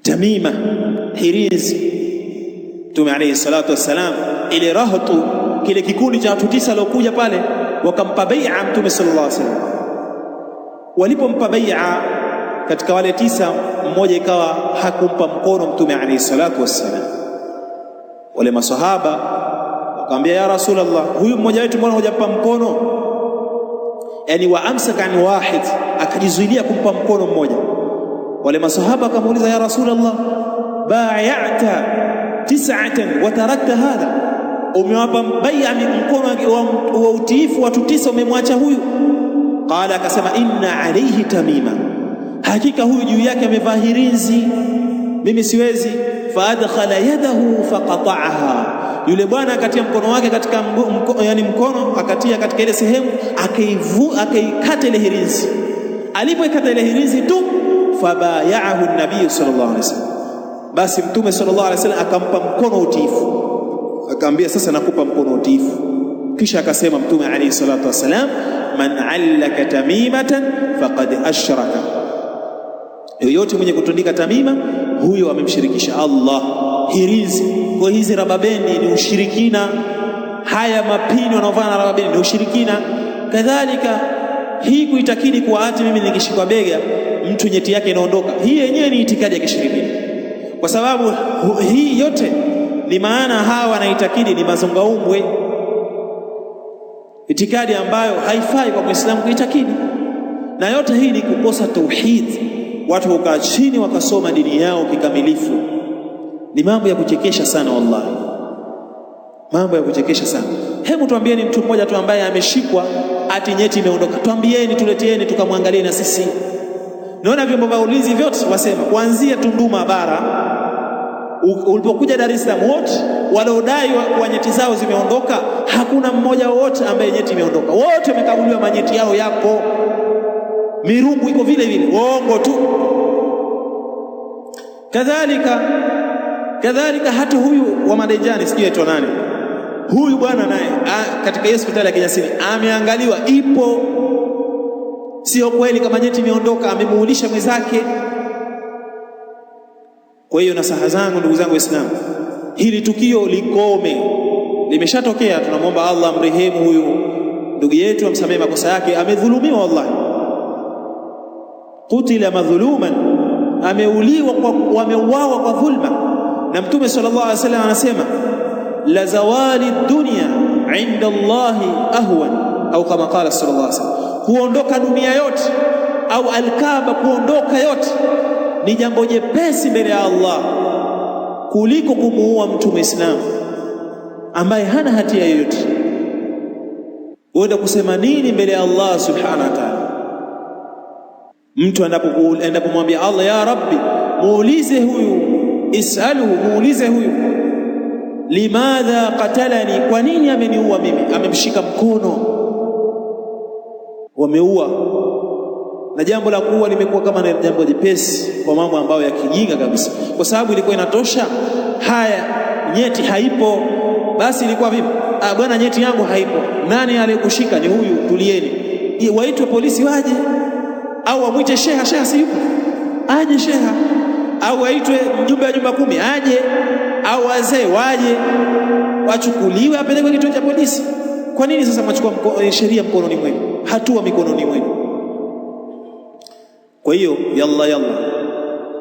tamima, hirizi. Mtume alayhi salatu wassalam, ile rahatu, kile kikundi cha watu 9 waliokuja pale wakampa bai'a Mtume sallallahu alaihi wasallam. Walipompa bai'a katika wale 9, mmoja ikawa hakumpa mkono Mtume alayhi salatu wassalam. Wale maswahaba wakamwambia, ya Rasulullah, huyu mmoja wetu mbona hujampa mkono? Yani wa amsaka an wahid, akajizuilia kumpa mkono mmoja. Wale maswahaba wakamuuliza, ya Rasulullah, bai'ata 9 wa tarakta hadha, umewapa bai'a mkono wa utiifu watu 9, umemwacha huyu? Qala, akasema, inna alayhi tamima, hakika huyu juu yake amevaa hirizi, mimi siwezi. Fa adkhala yadahu faqata'aha, yule bwana akatia mkono wake katika mkono akatia katika ile sehemu, akaikata ile hirizi. Alipoikata ile hirizi tu, fabaya'ahu an-nabiy sallallahu alaihi wasallam, basi Mtume sallallahu alaihi wasallam akampa mkono utiifu, akamwambia, sasa nakupa mkono utiifu. Kisha akasema Mtume alayhi salatu wasalam, man allaka tamimatan faqad ashraka, yoyote mwenye kutundika tamima, huyo amemshirikisha Allah. Hirizi, kwa hizi rababendi ni ushirikina, haya mapini wanaovaa na rababendi ni ushirikina. Kadhalika hii kuitakidi kuwa ati mimi nikishikwa bega mtu nyeti yake inaondoka, hii yenyewe ni itikadi ya kishirikina, kwa sababu hii yote ni maana hawa wanaitakidi ni mazongaumbwe, itikadi ambayo haifai kwa Muislamu kuitakidi. Na yote hii ni kukosa tauhid. Watu wakaa chini wakasoma dini yao kikamilifu. Ni mambo ya kuchekesha sana, wallahi, mambo ya kuchekesha sana. Hebu tuambieni mtu mmoja tu ambaye ameshikwa ati nyeti imeondoka, tuambieni, tuleteeni tukamwangalie na sisi. Naona vyombo vya ulinzi vyote wasema, kuanzia Tunduma bara ulipokuja Dar es Salaam, wote waliodai kwa nyeti zao zimeondoka, hakuna mmoja wote ambaye nyeti imeondoka. Wote wamekaguliwa, manyeti yao yapo, mirungu iko vile vile, uongo tu. Kadhalika hata huyu wa Madejani, sijui aitwa nani huyu bwana, naye katika hospitali ya Kinyasini ameangaliwa, ipo, sio kweli kama nyeti imeondoka, amemuulisha mwenzake. Kwa hiyo nasaha zangu, ndugu zangu Waislamu, hili tukio likome, limeshatokea. Tunamwomba Allah amrehemu huyu ndugu yetu, amsamehe makosa yake, amedhulumiwa wallahi, kutila madhuluman, wameuawa kwa dhulma. Na Mtume sallallahu alaihi wasallam anasema, la zawali dunya inda Allahi ahwan, au kama qala sallallahu alaihi wasallam, kuondoka dunia yote au alkaaba kuondoka yote ni jambo jepesi mbele ya Allah kuliko kumuua mtu Muislamu ambaye hana hatia yoyote. Uenda kusema nini mbele ya Allah subhanahu wa ta'ala? Mtu anapomwambia Allah, ya Rabbi, muulize huyu, is'aluhu, muulize huyu, limadha qatalani, kwa nini ameniua mimi? Amemshika mkono, wameua. Na jambo la kuua limekuwa kama ni jambo jepesi kwa mambo ambayo ya kijinga kabisa, kwa sababu ilikuwa inatosha. Haya, nyeti haipo, basi ilikuwa vipi? Bwana, nyeti yangu haipo. Nani aliyekushika? Ni huyu, tulieni. Waitwe polisi waje, au wamwite sheha, sheha si yupo, aje sheha, au waitwe mjumbe wa nyumba 10 aje, au wazee waje, wachukuliwe apelekwe kituo cha polisi. Kwa nini sasa machukua sheria mkononi mwenu, hatua mikononi mwenu? Kwa hiyo yalla,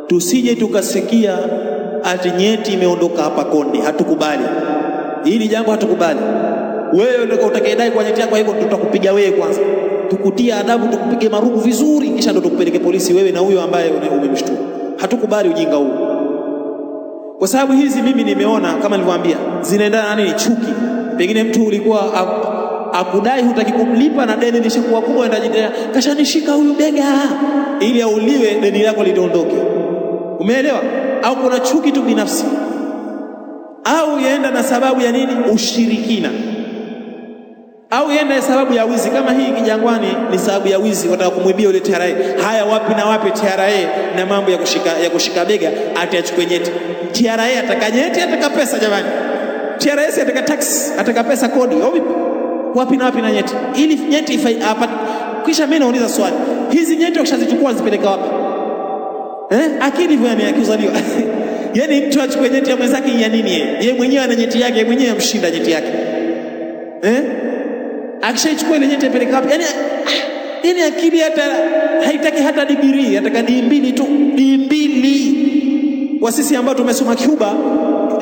tusije tukasikia ati nyeti imeondoka hapa Konde. Hatukubali hili jambo, hatukubali. Wewe ndio utakayedai kwa nyeti yako hivyo, tutakupiga wewe kwanza, tukutia adabu, tukupige marugu vizuri, kisha ndio tukupeleke polisi, wewe na huyo ambaye umemshtuka. Hatukubali ujinga huu, kwa sababu hizi mimi nimeona kama nilivyowaambia zinaendana na nini? Chuki. Pengine mtu ulikuwa akudai hutaki kumlipa na deni lishakuwa kubwa, endajidea kashanishika huyu bega ili auliwe, deni lako lidondoke. Umeelewa? Au kuna chuki tu binafsi, au yaenda na sababu ya nini? Ushirikina, au yaenda na sababu ya wizi. Kama hii Kijangwani ni sababu ya wizi, wataka kumwibia yule TRA. Haya, wapi na wapi TRA na mambo ya kushika bega ati achukue nyeti? TRA ataka nyeti, ataka pesa jamani. TRA si ataka tax, ataka pesa, kodi, au vipi? Wapi na wapi na nyeti? Ili nyeti hapa. Kisha mimi nauliza swali, hizi nyeti wakishazichukua zipeleka wapi? Akili hivyo, yani akizaliwa yani mtu achukue nyeti ya mwenzake ya nini? Yeye mwenyewe ana nyeti yake, yeye mwenyewe amshinda nyeti yake. Akishachukua ile nyeti apeleka wapi? Yani akili hata haitaki hata degree, ataka D2 tu, D2. Kwa sisi ambao tumesoma Cuba,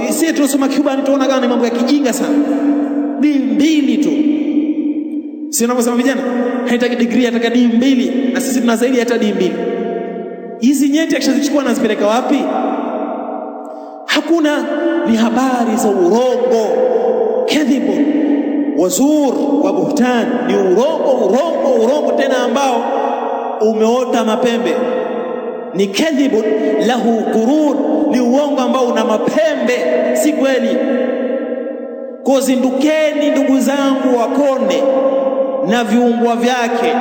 sisi tunasoma Cuba ni tunaona kama ni mambo ya kijinga sana. D2 tu. Si unavyosema vijana, haitaki degree, ataka D2, na sisi tuna zaidi hata D2. Hizi nyeti akishazichukua na zipeleka wapi? Hakuna. Ni habari za urongo, kadhibu, wazur wa buhtan. Ni urongo tena ambao umeota mapembe. Ni kadhibu lahu qurun, ni uongo ambao una mapembe, si kweli. Kozindukeni ndugu zangu Wakonde na viungwa vyake,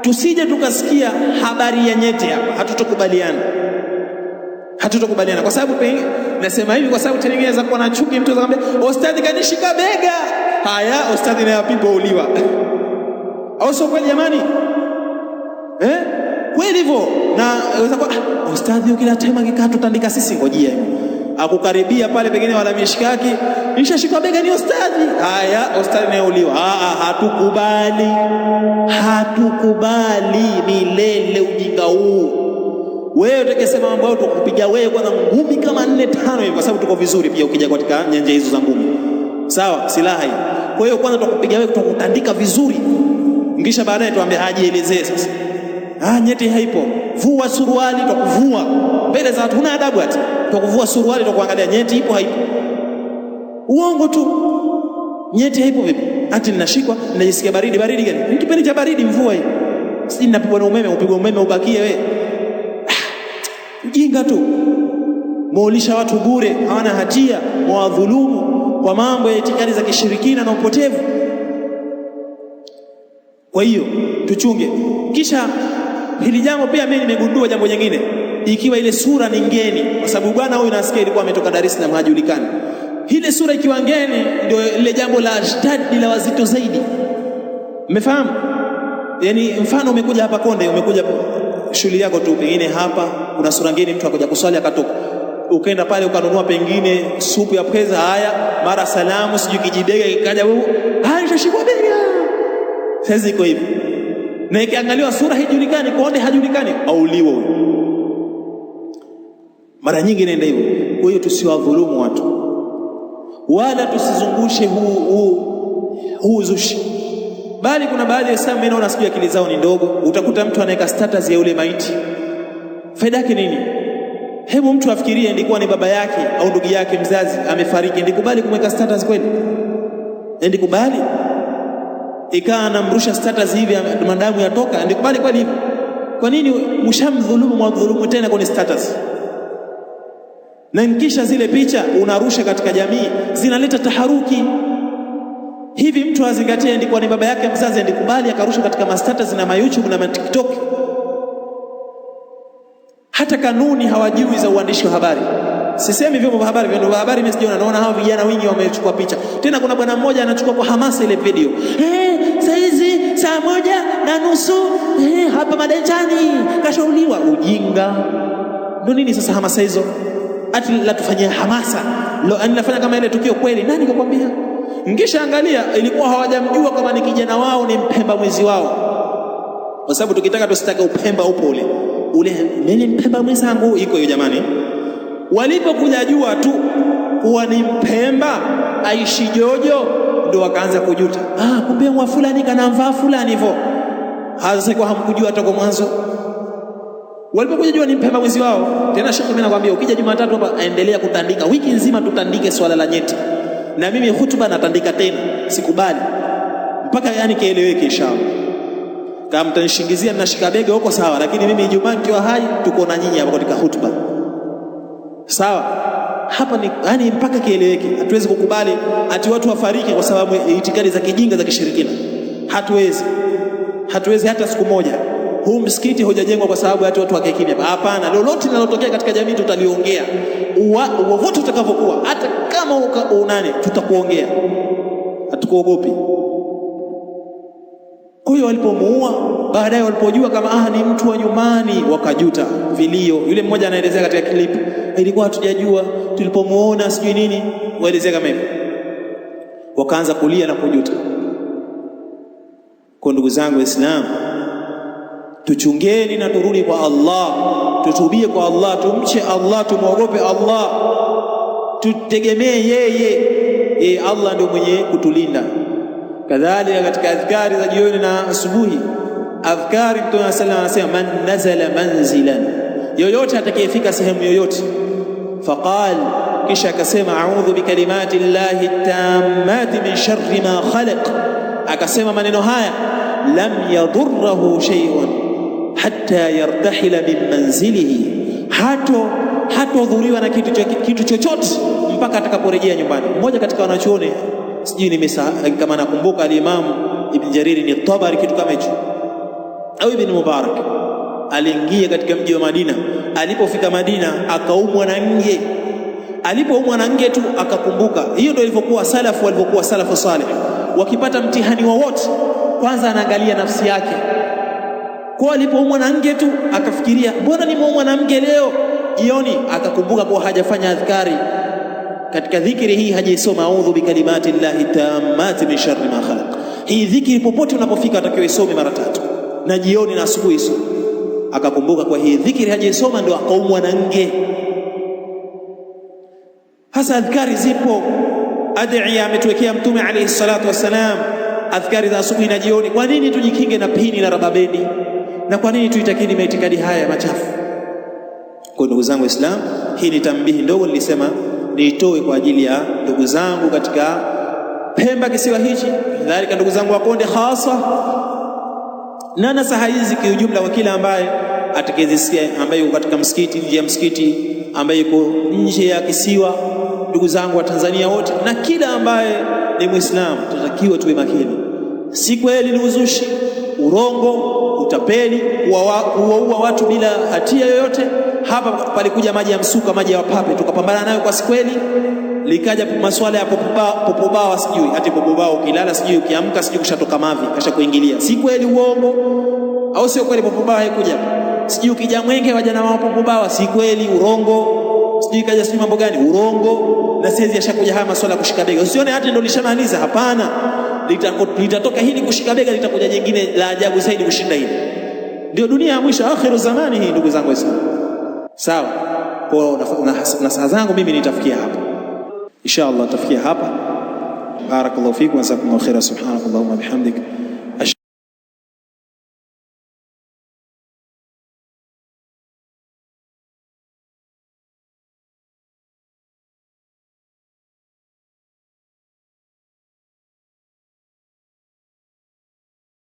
tusije tukasikia habari ya nyeti hapa. Hatutokubaliana kwa sababu nasema hivi kwa sababu tengeneza kuwa na chuki. Mtu akamwambia ustadhi kanishika bega, haya ustadhi na yapigwa uliwa au sio kweli jamani? Kweli hivyo. Na unaweza kwa ustadhi ukilatema kikatu tutandika sisi, ngojea akukaribia pale pengine wala mishikaki, nishashika bega ni ustadhi, haya ustadhi na uliwa. Hatukubali milele ujinga huu. Wewe utakisema mambo hayo tukupiga wewe kwanza ngumi kama 4-5 hivi, kwa sababu tuko vizuri pia ukija katika nyanja hizo za ngumi. Sawa, silaha hii. Kwa hiyo kwanza tukupiga wewe, tutakutandika vizuri. Ngisha baadaye tuambie ajielezee sasa. Nyeti haipo. Vua suruali, tukuvua. Mbele za watu huna adabu ati. Tukuvua suruali, tukuangalia nyeti ipo haipo. Uongo tu. Nyeti haipo vipi? Ati ninashikwa, ninajisikia baridi gani? Ni kipindi cha baridi, mvua hii. Sisi ninapigwa na umeme, upigwe umeme ubakie wewe. Ujinga tu. Muulisha watu bure, hawana hatia, mwadhulumu kwa mambo ya itikadi za kishirikina na upotevu. Kwa hiyo tuchunge. Kisha hili jambo pia mimi nimegundua jambo jingine, ikiwa ile sura ni ngeni, kwa sababu bwana huyu nasikia ilikuwa ametoka Dar es Salaam hajulikani. Ile sura ikiwa ngeni ndio ile jambo la ashtadi la wazito zaidi. Umefahamu? Yani mfano umekuja hapa Konde, umekuja shughuli yako tu, pengine hapa kuna sura ngeni, mtu akaja kuswali akatoka, ukaenda pale ukanunua pengine supu ya pweza, haya mara salamu sijui kijibega kikaja wewe, nishashikwa bega. Sasa iko hivi, na ikiangaliwa sura haijulikani, Konde hajulikani, auliwa huyo. Mara nyingi inaenda hivyo. Kwa hiyo tusiwadhulumu watu, wala tusizungushe huu zushi. Bali kuna baadhi ya Waislamu mimi naona sikia akili zao ni ndogo. Utakuta mtu anaweka status ya yule maiti. Faida yake nini? Hebu mtu afikirie, ndikuwa ni baba yake au ndugu yake mzazi amefariki, ndikubali kumweka status kweli? Ndikubali? Ikaa anamrusha status hivi madamu yatoka, ndikubali kweli hivi? Kwa nini mwadhulumu tena kwenye status? Na kisha zile picha unarusha katika jamii, zinaleta taharuki. Hivi mtu azingatie ndikuwa ni baba yake mzazi, ndikubali akarusha katika status na YouTube na TikTok? Hata kanuni hawajui za uandishi wa habari. Sisemi vyombo vya habari mimi sijaona, naona hao vijana wengi wamechukua picha. Tena kuna bwana mmoja anachukua kwa hamasa ile video. Saa hizi 1:30 hapa Madenchani kashauliwa. Ujinga. Ndio nini sasa hamasa hizo? Ati la tufanyia hamasa. Anafanya kama ile tukio kweli. Nani kakwambia? Ngisha angalia, ilikuwa hawajamjua kama ni kijana wao, ni mpemba mwizi wao. Kwa sababu tukitaka tusitake upemba upo ule mimi mpemba mwenzangu iko hiyo jamani. Walipokuja jua tu kuwa ni mpemba aishi Jojo, ndio wakaanza kujuta. Kumbe mwa fulani kanamvaa fulani hivyo. Hasa kwa hamkujua toka mwanzo. Walipokuja jua ni mpemba mwizi wao. Tena shekhi mimi nakwambia, ukija Jumatatu hapa endelea kutandika, wiki nzima tutandike swala la nyeti. Na mimi hutuba natandika tena, sikubali mpaka yani kieleweke inshallah. Kama mtanishingizia ninashika bega huko sawa, lakini mimi Ijumaa nikiwa hai tuko na nyinyi hapa katika hutuba. Sawa? Hapa ni yani mpaka kieleweke. Hatuwezi kukubali ati watu wafariki kwa sababu itikadi za kijinga za kishirikina. Hatuwezi hata siku moja. Huu msikiti hujajengwa kwa sababu ati watu wakae kimya. Hapana, lolote linalotokea katika jamii tutaliongea. Wote utakavyokuwa, hata kama unani tutakuongea. Hatukuogopi. Kwa hiyo walipomuua, baadaye walipojua kama ni mtu wa nyumbani, wakajuta vilio. Yule mmoja anaelezea katika clip, ilikuwa hatujajua tulipomuona sijui nini, waelezea kama hivyo, wakaanza kulia na kujuta. Kwa ndugu zangu Waislamu, tuchungeni na turudi kwa Allah, tutubie kwa Allah, tumche Allah, tumuogope Allah, tutegemee yeye. Allah ndio mwenye kutulinda. Kadhalika katika adhkari za jioni na asubuhi, adhkari Mtume sallallahu alayhi wasallam, man nazala manzilan, yoyote atakayefika sehemu yoyote, faqal, kisha akasema a'udhu bikalimati llahi tammati min sharri ma khalaq, akasema maneno haya, lam yadurruhu shay'un hatta yartahila min manzilihi, hatodhuriwa na kitu chochote mpaka atakaporejea nyumbani. Mmoja katika wanachuoni, sijui kama nakumbuka, al-Imam Ibn Jarir ni Tabari, kitu kama hicho, au Ibn Mubarak, aliingia katika mji wa Madina. Alipofika Madina akaumwa na nge. Alipoumwa na nge tu akakumbuka. Hiyo ndio ilivyokuwa salafu, walivyokuwa salafu salih, wakipata mtihani wowote kwanza anaangalia nafsi yake. Kwa alipoumwa na nge tu akafikiria, mbona nimeumwa na nge leo jioni, akakumbuka kwa hajafanya adhkari katika dhikri hii, hajaisoma a'udhu bikalimati llahi tammati min sharri ma khalaq. Hii dhikri popote unapofika atakiwa isome mara 3, na jioni na asubuhi isome. Akakumbuka kwa hii dhikri hajaisoma, ndio akaumwa na nge. Hasa adhkari zipo, adhiya ametuwekea Mtume alayhi salatu wassalam, adhkari za asubuhi na jioni. Kwa nini tujikinge na pini na rababeni, na kwa nini tuitakidi maitikadi haya machafu? Kwa ndugu zangu Waislamu, hii ni tambihi ndogo nilisema niitoe kwa ajili ya ndugu zangu katika Pemba, kisiwa hichi, kadhalika ndugu zangu wa Konde hasa, na nasaha hizi kwa ujumla kwa kila ambaye atakayezisikia, ambaye yuko katika msikiti, nje ya msikiti, ambaye yuko nje ya kisiwa, ndugu zangu wa Tanzania wote, na kila ambaye ni Muislamu, tunatakiwa tuwe makini. Si kweli ni uzushi, urongo, utapeli, kuwaua watu bila hatia yoyote. Hapa palikuja maji ya msuka, maji ya wapape, tukapambana nayo kwa sikweli. Likaja masuala ya popobawa, sijui ati popobawa ukilala, sijui ukiamka, sijui kushatoka mavi kasha kuingilia. Si kweli, uongo. Au sio kweli? Popobawa haikuja. Sijui ukija Mwenge waja na popobawa, si kweli, urongo. Sijui kaja sijui mambo gani, urongo. Na sisi yashakuja haya masuala ya kushika bega. Usione hata ndio lishamaliza, hapana. Litatoka hili kushika bega, litakuja jingine la ajabu zaidi kushinda hili. Ndio dunia ya mwisho, akhiru zamani hii, ndugu zangu Waislamu. Sawa? Kwa nasaha zangu mimi nitafikia hapa. Inshallah tafikia hapa. Barakallahu fikum wa jazakumullahu khairan. Subhanakallahumma bihamdika